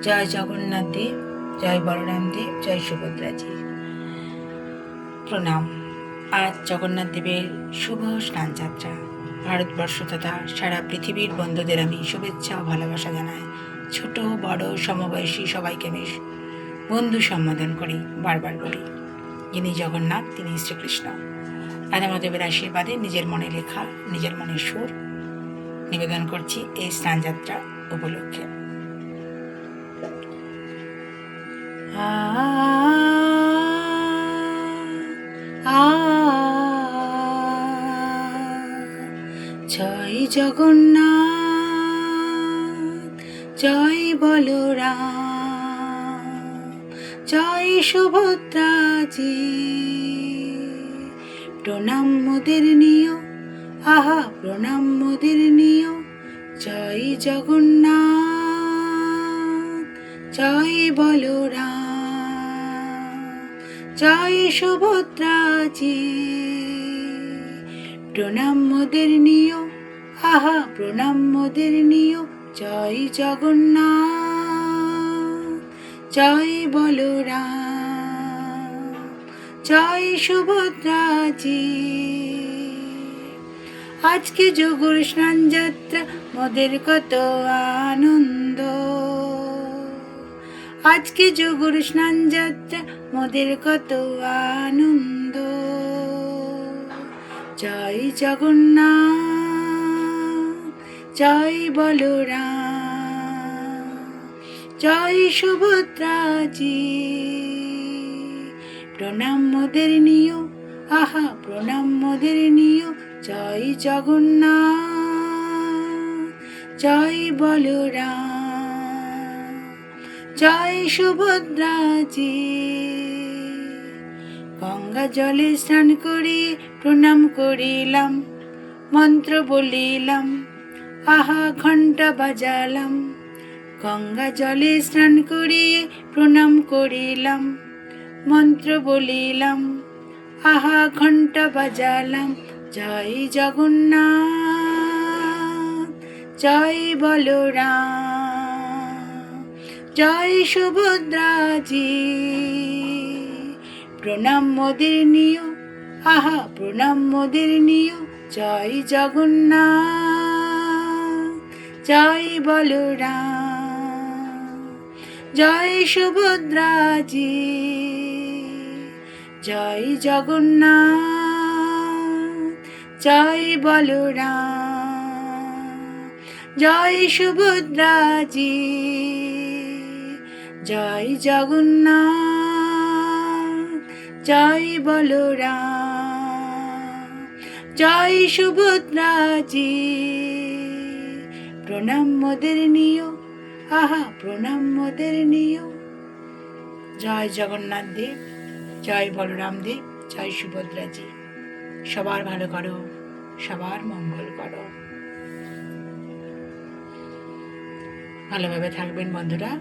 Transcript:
জয় জগন্নাথ দেব, জয় বলরাম দেব, জয় সুভদ্রাজি। প্রণাম। আজ জগন্নাথ দেবের শুভ স্নানযাত্রা। ভারতবর্ষ তথা সারা পৃথিবীর বন্ধুদের আমি শুভেচ্ছা ও ভালোবাসা জানাই। ছোট বড় সমবয়সী সবাইকে আমি বন্ধু সম্বোধন করি, বারবার বলি, যিনি জগন্নাথ তিনি শ্রীকৃষ্ণ। রাধামাধবের আশীর্বাদে নিজের মনে লেখা, নিজের মনে সুর নিবেদন করছি এই স্নানযাত্রা উপলক্ষে। জয় জগন্নাথ, জয় বলরাম, জয় সুভদ্রাজি। প্রণাম মোদের নিও, আহা প্রণাম মোদের নিও। জয় জগন্নাথ, জয় বলরাম, জয় সুভদ্রাজি। প্রণাম মোদের নিও, আহা প্রণাম মোদের নিও। জয় জগন্নাথ, জয় বলরাম, জয় সুভদ্রাজি। আজকে যোগর স্নান যাত্রা মোদের কত আনন্দ, আজকে যোগর স্নান যাত্রা মোদের কত আনন্দ। জয় জগন্নাথ, জয় বলরাম, জয় সুভদ্রাজি। প্রণাম মোদের নিও, আহা প্রণাম মোদের নিও। জয় জগন্নাথ, জয় বলরাম, জয় সুভদ্রাজি। গঙ্গা জলে স্নান করিয়ে প্রণাম করিলাম, মন্ত্র বলিলাম, আহা ঘণ্টা বাজালাম। গঙ্গা জলে স্নান করিয়ে প্রণাম করিলাম, মন্ত্র বলিলাম, আহা ঘণ্টা বাজালাম। জয় জগন্নাথ, জয় বলরাম, জয় সুভদ্রাজি। প্রণাম মোদের নিও, আহা প্রণাম মোদের নিও। জয় জগন্নাথ, জয় বলরাম, জয় সুভদ্রাজি। জয় জগন্নাথ, জয় বলরাম, জয় সুভদ্রাজি। জয় জগন্নাথ, জয় বলরাম, জয় সুভদ্রাজি। প্রণাম মোদের নিও, আহা প্রণাম মোদের নিও। জয় জগন্নাথ দেব, জয় বলরাম দেব, জয় সুভদ্রাজি। সবার ভালো করো, সবার মঙ্গল করো। ভালোভাবে থাকবেন বন্ধুরা।